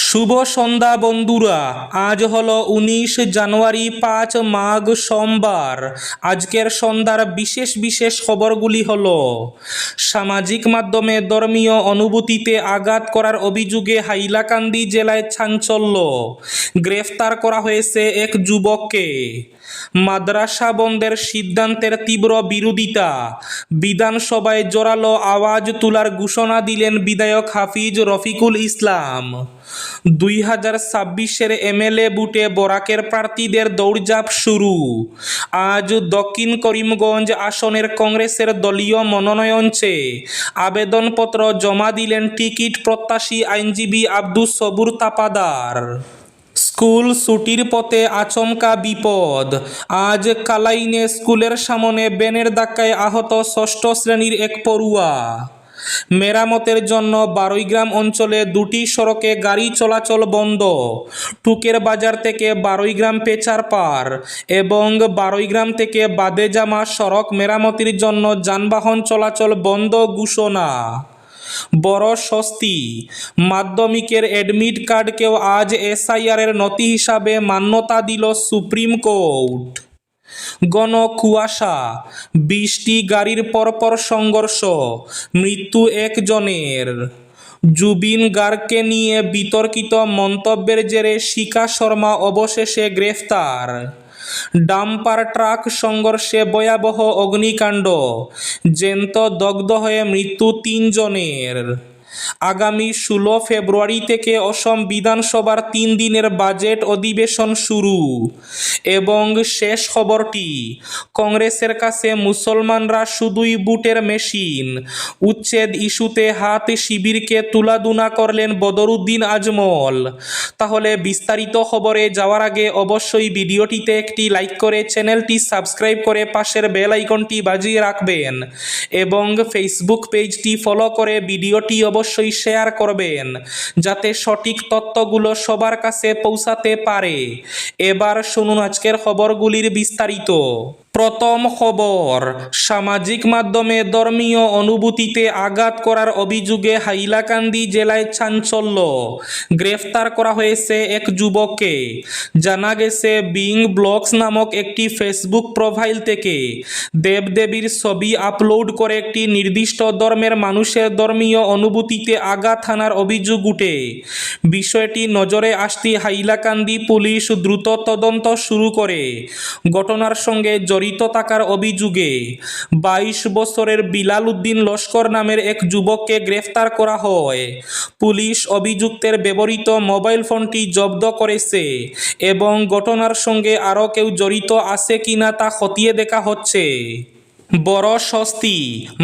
শুভ সন্ধ্যা বন্ধুরা। আজ হলো 19 জানুয়ারি, 5 মাঘ সোমবার। আজকের সন্ধ্যার বিশেষ বিশেষ খবরগুলি হলো: সামাজিক মাধ্যমে ধর্মীয় অনুভূতিতে আঘাত করার অভিযোগে হাইলাকান্দি জেলায় চাঞ্চল্য, গ্রেফতার করা হয়েছে এক যুবককে। মাদ্রাসা বন্ধের সিদ্ধান্তের তীব্র বিরোধিতা, বিধানসভায় জোরালো আওয়াজ তোলার ঘোষণা দিলেন বিধায়ক হাফিজ রফিকুল ইসলাম। 2026-এর এমএলএ ভোটে বরাকের প্রার্থীদের দৌড়ঝাঁপ শুরু। আজ দক্ষিণ করিমগঞ্জ আসনের কংগ্রেসের দলীয় মনোনয়ন চেয়ে আবেদনপত্র জমা দিলেন টিকিট প্রত্যাশী আইনজীবী আব্দুস সবুর তাপাদার। স্কুল ছুটির পথে আচমকা বিপদ। আজ কালাইনে স্কুলের সামনে ভ্যানের ধাক্কায় আহত ষষ্ঠ শ্রেণীর এক পড়ুয়া। মেরামতের জন্য বারৈগ্রাম অঞ্চলে দুটি সড়কে গাড়ি চলাচল বন্ধ। টুকের বাজার থেকে বারৈগ্রাম পেচারপার এবং বারৈগ্রাম থেকে বাদেজামা সড়ক মেরামতির জন্য যানবাহন চলাচল বন্ধ ঘোষণা। বড় স্বস্তি, মাধ্যমিকের অ্যাডমিট কার্ডকেও আজ এসআইআরের নথি হিসাবে মান্যতা দিল সুপ্রিম কোর্ট। ঘন কুয়াশা, বৃষ্টি, গাড়ির পরপর সংঘর্ষ, মৃত্যু একজনের। জুবিন গার্গকে নিয়ে বিতর্কিত মন্তব্যের জেরে শিখা শর্মা অবশেষে গ্রেফতার। ডাম্পার ট্রাক সংঘর্ষে ভয়াবহ অগ্নিকাণ্ড, জ্যান্ত দগ্ধ হয়ে মৃত্যু 3 জনের। আগামী 16 ফেব্রুয়ারি থেকে অসম বিধানসভার 3 দিনের বাজেট অধিবেশন শুরু। এবং শেষ খবরটি, কংগ্রেসের কাছে মুসলমানরা শুধুই ভোটের মেশিন। উচ্ছেদ ইস্যুতে হাত শিবিরকে তুলাধুনা করলেন বদরুদ্দিন আজমল। তাহলে বিস্তারিত খবরে যাওয়ার আগে অবশ্যই ভিডিওটিতে একটি লাইক করে চ্যানেলটি সাবস্ক্রাইব করে পাশের বেল আইকনটি বাজিয়ে রাখবেন এবং ফেসবুক পেজটি ফলো করে ভিডিওটি অবশ্যই শেয়ার করবেন যাতে সঠিক তথ্যগুলো সবার কাছে পৌঁছাতে পারে। এবার শুনুন আজকের খবরগুলির বিস্তারিত। প্রথম খবর, সামাজিক মাধ্যমে ধর্মীয় অনুভূতিতে আঘাত করার অভিযোগে হাইলাকান্দি জেলায় চাঞ্চল্য, গ্রেফতার করা হয়েছে এক যুবককে। জানা গেছে, বিং ব্লগস নামক একটি ফেসবুক প্রোফাইল থেকে দেবদেবীর ছবি আপলোড করে একটি নির্দিষ্ট ধর্মের মানুষের ধর্মীয় অনুভূতিতে আঘাত হানার অভিযোগ উঠে। বিষয়টি নজরে আসতে হাইলাকান্দি পুলিশ দ্রুত তদন্ত শুরু করে। ঘটনার সঙ্গে জড়িত থাকার অভিযোগে 22 বছরের বিলাল উদ্দিন লস্কর নামের এক যুবককে গ্রেফতার করা হয়। পুলিশ অভিযুক্তের ব্যবহৃত মোবাইল ফোনটি জব্দ করেছে এবং ঘটনার সঙ্গে আরও কেউ জড়িত আছে কিনা তা খতিয়ে দেখা হচ্ছে। বড় স্বস্তি,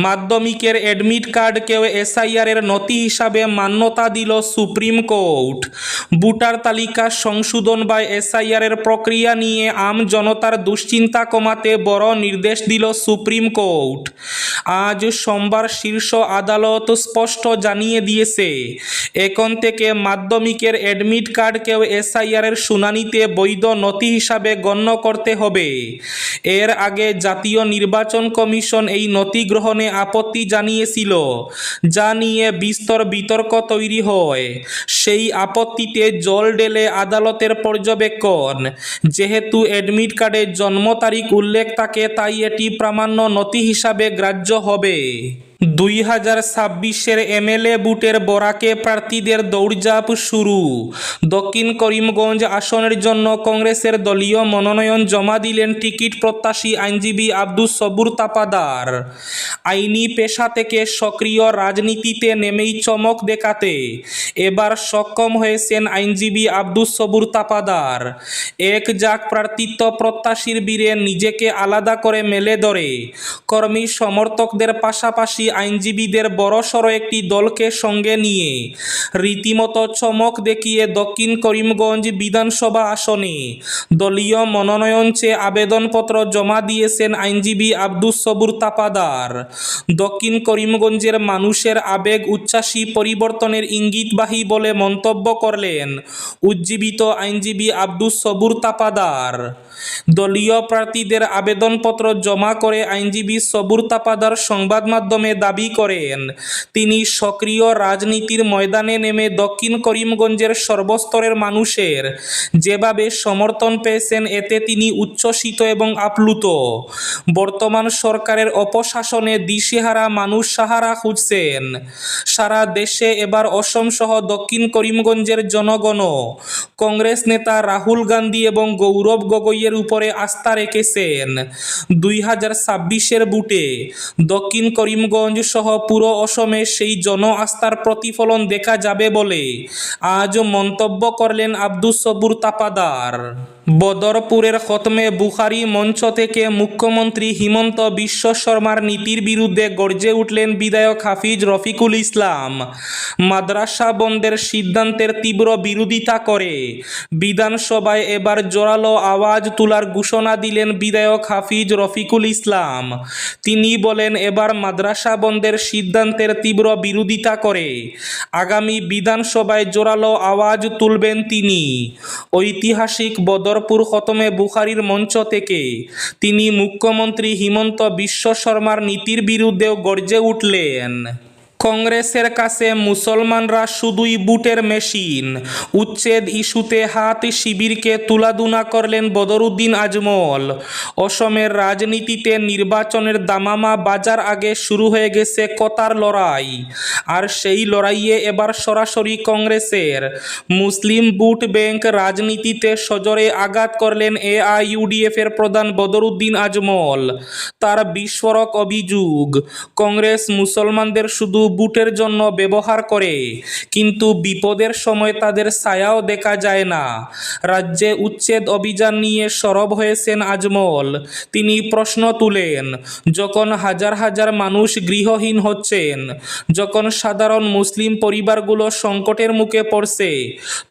মাধ্যমিকের অ্যাডমিট কার্ডকেও এসআইআরের নথি হিসাবে মান্যতা দিল সুপ্রিম কোর্ট। ভোটার তালিকা সংশোধন বা এসআইআরের প্রক্রিয়া নিয়ে আম জনতার দুশ্চিন্তা কমাতে বড় নির্দেশ দিল সুপ্রিম কোর্ট। আজ সোমবার শীর্ষ আদালত স্পষ্ট জানিয়ে দিয়েছে, এখন থেকে মাধ্যমিকের অ্যাডমিট কার্ডকেও এসআইআরের শুনানিতে বৈধ নথি হিসাবে গণ্য করতে হবে। এর আগে জাতীয় নির্বাচন কমিশন এই নথি গ্রহণে আপত্তি জানিয়েছিল, যা নিয়ে বিস্তর বিতর্ক তৈরি হয়। সেই আপত্তিতে জল ঢেলে আদালতের পর্যবেক্ষণ, যেহেতু অ্যাডমিট কার্ডে জন্ম তারিখ উল্লেখ থাকে তাই এটি প্রামাণ্য নথি হিসাবে গ্রাহ্য হবে। 2026-এর এমএলএ ভোটের বরাকে প্রার্থীদের দৌড়ঝাঁপ শুরু। দক্ষিণ করিমগঞ্জ আসনের জন্য কংগ্রেসের দলীয় মনোনয়ন জমা দিলেন টিকিট প্রত্যাশী আইনজীবী আব্দুস সবুর তাপাদার। আইনি পেশা থেকে সক্রিয় রাজনীতিতে নেমেই চমক দেখাতে এবার সক্ষম হয়েছেন আইনজীবী আব্দুস সবুর তাপাদার। এক জাক প্রার্থিত্ব প্রত্যাশীর বীরে নিজেকে আলাদা করে মেলে ধরে কর্মী সমর্থকদের পাশাপাশি আইনজীবীদের বড়সড় একটি দলকে সঙ্গে নিয়ে রীতিমতো চমক দেখিয়ে দক্ষিণ করিমগঞ্জ বিধানসভা আসনে দলীয় মনোনয়ন চেয়ে আবেদনপত্র জমা দিয়েছেন আইনজীবী আব্দুস সবুর তাপাদার। দক্ষিণ করিমগঞ্জের মানুষের আবেগ উচ্ছ্বাসী পরিবর্তনের ইঙ্গিতবাহী বলে মন্তব্য করলেন উজ্জীবিত আইনজীবী আব্দুস সবুর তাপাদার। দলীয় প্রার্থীদের আবেদনপত্র জমা করে আইনজীবী সবুর তাপাদার সংবাদ মাধ্যমে দাবি দাবি করেন। তিনি সক্রিয় রাজনীতির ময়দানে নেমে দক্ষিণ করিমগঞ্জের সর্বস্তরের মানুষের যেভাবে সমর্থন পেয়েছেন এতে তিনি উচ্ছ্বসিত এবং আপ্লুত। বর্তমান সরকারের অপশাসনে দিশেহারা মানুষ সাহারা খুঁজছেন। সারা দেশে এবার অসম সহ দক্ষিণ করিমগঞ্জের জনগণও কংগ্রেস নেতা রাহুল গান্ধী এবং গৌরব গগৈয়ের উপরে আস্থা রেখেছেন। 2026-এর বুটে দক্ষিণ করিমগঞ্জ সহ পুরো অসমে সেই জন আস্থার প্রতিফলন দেখা যাবে বলে আজ মন্তব্য করলেন আব্দুস সবুর তাপাদার। বদরপুরের খতমে বুখারি মঞ্চ থেকে মুখ্যমন্ত্রী হিমন্ত বিশ্ব শর্মার নীতির বিরুদ্ধে গর্জে উঠলেন বিধায়ক হাফিজ রফিকুল ইসলাম। মাদ্রাসা বন্ধের সিদ্ধান্তের তীব্র বিরোধিতা করে বিধানসভায় এবার জোরালো আওয়াজ তোলার ঘোষণা দিলেন বিধায়ক হাফিজ রফিকুল ইসলাম। তিনি বলেন, এবার মাদ্রাসা বন্ধের সিদ্ধান্তের তীব্র বিরোধিতা করে আগামী বিধানসভায় জোরালো আওয়াজ তুলবেন তিনি। ঐতিহাসিক বদরপুর খতমে বুখারির মঞ্চ থেকে তিনি মুখ্যমন্ত্রী হিমন্ত বিশ্ব শর্মার নীতির বিরুদ্ধেও গর্জে উঠলেন। কংগ্রেসের কাছে মুসলমানরা শুধুই বুটের মেশিন, উচ্ছেদ ইস্যুতে হাত শিবিরকে তুলাধুনা করলেন বদরুদ্দিন আজমল। অসমের রাজনীতিতে নির্বাচনের দামামা বাজার আগে শুরু হয়ে গেছে কথার লড়াই, আর সেই লড়াইয়ে এবার সরাসরি কংগ্রেসের মুসলিম ভোট ব্যাংক রাজনীতিতে সজোরে আঘাত করলেন AIUDF এর প্রধান বদরুদ্দিন আজমল। তার বিস্ফোরক অভিযোগ, কংগ্রেস মুসলমানদের শুধু ভোটের জন্য ব্যবহার করে, কিন্তু বিপদের সময় তাদের ছায়াও দেখা যায় না। রাজ্যে উচ্ছেদ অভিযান নিয়ে সরব হয়েছেন আজমল। তিনি প্রশ্ন তুলেন, যখন হাজার হাজার মানুষ গৃহহীন হচ্ছেন, যখন সাধারণ মুসলিম পরিবারগুলো সংকটের মুখে পড়ছে,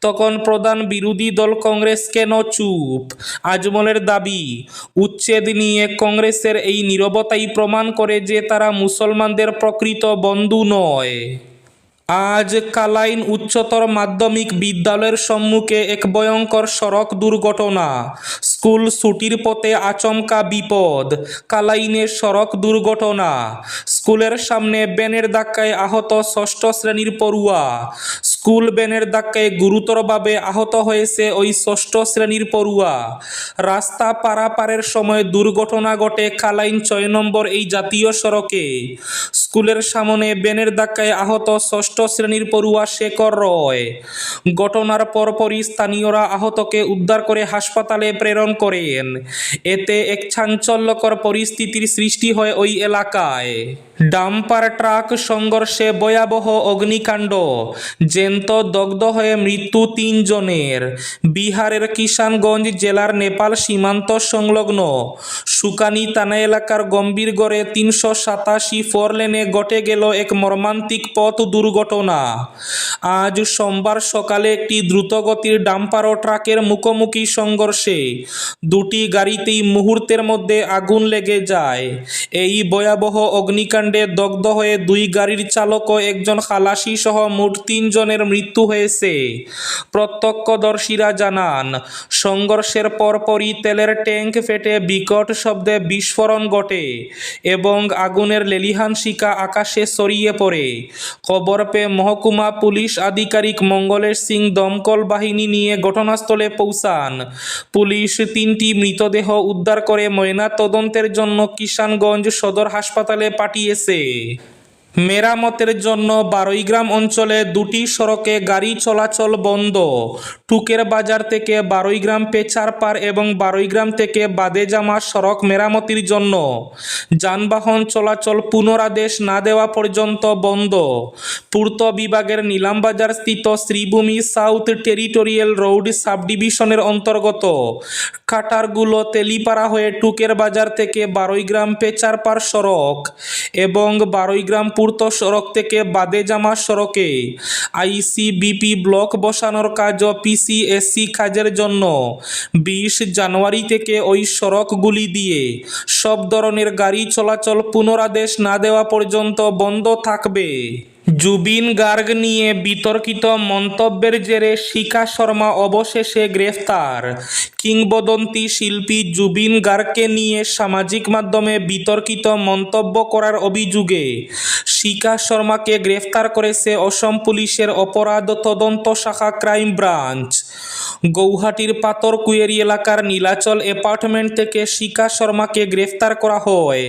তখন প্রধান বিরোধী দল কংগ্রেস কেন চুপ? আজমলের দাবি, উচ্ছেদ নিয়ে কংগ্রেসের এই নীরবতাই প্রমাণ করে যে তারা মুসলমানদের প্রকৃত বন্ধু নয়। আজ কালাইন উচ্চতর মাধ্যমিক বিদ্যালয়ের সম্মুখে এক ভয়ঙ্কর সড়ক দুর্ঘটনা। স্কুল ছুটির পথে আচমকা বিপদ। কালাইনে সড়ক দুর্ঘটনা। স্কুলের সামনে ভ্যানের ধাক্কায় আহত ষষ্ঠ শ্রেণীর পড়ুয়া। স্কুল ভ্যানের ধাক্কায় গুরুতরভাবে আহত হয়েছে ওই ষষ্ঠ শ্রেণীর পড়ুয়া। রাস্তা পারাপারের সময় দুর্ঘটনা ঘটে কালাইন 6 নম্বর এই জাতীয় সড়কে। স্কুলের সামনে ভ্যানের ধাক্কায় আহত ষষ্ঠ শ্রেণীর পড়ুয়া শেখর রয়। ঘটনার পরপরই স্থানীয়রা আহতকে উদ্ধার করে হাসপাতালে প্রেরণ করেন। এতে এক চাঞ্চল্যকর পরিস্থিতির সৃষ্টি হয় ওই এলাকায়। ডাম্পার ট্রাক সংঘর্ষে ভয়াবহ অগ্নিকাণ্ড, জ্যান্ত দগ্ধ হয়ে মৃত্যু 3 জনের। বিহারের কিষানগঞ্জ জেলার নেপাল সীমান্ত সংলগ্ন সুকানি থানা এলাকার গম্ভীরগড়ে 387 ফোর লেনে ঘটে গেল এক মর্মান্তিক পথ দুর্ঘটনা। আজ সোমবার সকালে একটি দ্রুতগতির ডাম্পার ও ট্রাকের মুখোমুখি সংঘর্ষে দুটি গাড়িতেই মুহূর্তের মধ্যে আগুন লেগে যায়। এই ভয়াবহ অগ্নিকাণ্ডে দগ্ধ হয়ে 2 গাড়ির চালক ও একজন খালাসি সহ মোট 3 জনের মৃত্যু হয়েছে। প্রত্যক্ষদর্শীরা জানান, সংঘর্ষের পরপরই তেলের ট্যাঙ্ক ফেটে বিকট শব্দে বিস্ফোরণ ঘটে এবং আগুনের লেলিহান শিখা আকাশে ছড়িয়ে পড়ে। খবর পেয়ে মহকুমা পুলিশ আধিকারিক মঙ্গলেশ সিং দমকল বাহিনী নিয়ে ঘটনাস্থলে পৌঁছান। পুলিশ 3টি মৃতদেহ উদ্ধার করে ময়না তদন্তের জন্য কিষানগঞ্জ সদর হাসপাতালে পাঠিয়েছে। মেরামতের জন্য বারৈগ্রাম অঞ্চলে 2টি সড়কে গাড়ি চলাচল বন্ধ। টুকের বাজার থেকে বারৈগ্রাম পেচারপাড় এবং বারৈগ্রাম থেকে বাদেজামা সড়ক মেরামতির জন্য যানবাহন চলাচল পুনরাদেশ না দেওয়া পর্যন্ত বন্ধ। পূর্ত বিভাগের নিলামবাজার স্থিত শ্রীভূমি সাউথ টেরিটোরিয়াল রোড সাবডিভিশনের অন্তর্গত কাটারগুলো তেলিপাড়া হয়ে টুকের বাজার থেকে বারৈগ্রাম পেচারপাড় সড়ক এবং বারৈগ্রাম পূর্ত সড়ক থেকে বাদেজামা সড়কে ICBP ব্লক বসানোর কাজ ও PCSC কাজের জন্য 20 জানুয়ারি থেকে ওই সড়কগুলি দিয়ে সব ধরনের গাড়ি চলাচল পুনরাদেশ না দেওয়া পর্যন্ত বন্ধ থাকবে। জুবিন গার্গ নিয়ে বিতর্কিত মন্তব্যের জেরে শিখা শর্মা অবশেষে গ্রেফতার। কিংবদন্তি শিল্পী জুবিন গার্গকে নিয়ে সামাজিক মাধ্যমে বিতর্কিত মন্তব্য করার অভিযোগে শিখা শর্মাকে গ্রেফতার করেছে অসম পুলিশের অপরাধ তদন্ত শাখা ক্রাইম ব্রাঞ্চ। গৌহাটির পাতরকুয়েরি এলাকার নীলাচল অ্যাপার্টমেন্ট থেকে শিখা শর্মাকে গ্রেফতার করা হয়।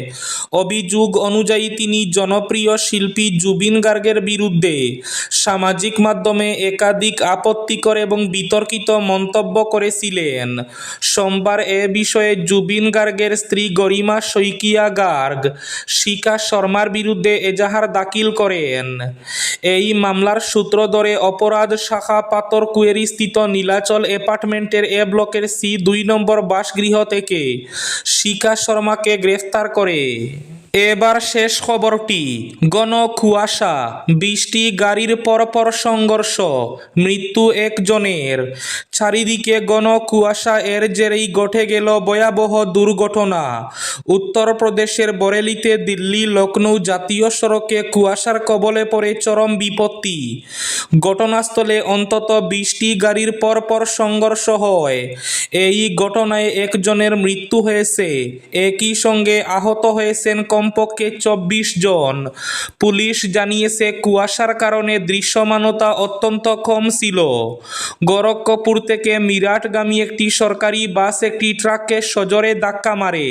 অভিযোগ অনুযায়ী তিনি জনপ্রিয় শিল্পী জুবিন গার্গের বিরুদ্ধে সামাজিক মাধ্যমে একাধিক আপত্তিকর এবং বিতর্কিত মন্তব্য করেছিলেন। সোমবার এ বিষয়ে জুবিন গার্গের স্ত্রী গরিমা শইকিয়া গার্গ শিখা শর্মার বিরুদ্ধে এজাহার দাখিল করেন। এই মামলার সূত্র ধরে অপরাধ শাখা পাতরকুয়েরি স্থিত নীলাচল অ্যাপার্টমেন্টের এ ব্লকের C2 নম্বর বাসগৃহ থেকে শিখা শর্মাকে গ্রেফতার করে। এবার শেষ খবরটি। ঘন কুয়াশা, বৃষ্টি, গাড়ির পরপর সংঘর্ষ, মৃত্যু একজনের। চারিদিকে ঘন কুয়াশা, এর জেরেই ঘটে গেল ভয়াবহ দুর্ঘটনা। উত্তরপ্রদেশের বরেলিতে দিল্লি লখনৌ জাতীয় সড়কে কুয়াশার কবলে পড়ে চরম বিপত্তি। ঘটনাস্থলে অন্তত 20টি গাড়ির পরপর সংঘর্ষ হয়। এই ঘটনায় একজনের মৃত্যু হয়েছে, একই সঙ্গে আহত হয়েছেন কমপক্ষে 24 জন। পুলিশ জানিয়েছে কুয়াশার কারণে দৃশ্যমানতা অত্যন্ত কম ছিল। গোরক্ষপুর থেকে মিরাটগামী একটি সরকারি বাস একটি ট্রাককে সজোরে ধাক্কা মারে।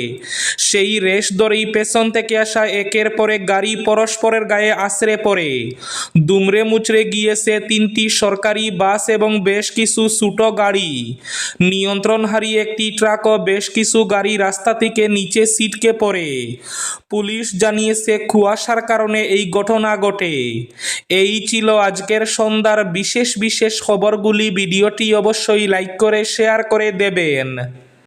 সেই রেশ ধরেই পেছন থেকে আসা একের পর এক গাড়ি পরস্পরের গায়ে আছড়ে পড়ে। দুমড়ে মুচড়ে গিয়েছে 3টি সরকারি বাস এবং বেশ কিছু ছোট গাড়ি। নিয়ন্ত্রণ হারিয়ে একটি ট্রাক ও বেশ কিছু গাড়ি রাস্তা থেকে নিচে ছিটকে পড়ে। পুলিশ জানিয়েছে কুয়াশার কারণে এই ঘটনা ঘটে। এই ছিল আজকের সন্ধ্যার বিশেষ খবরগুলি। ভিডিওটি অবশ্যই লাইক করে শেয়ার করে দেবেন।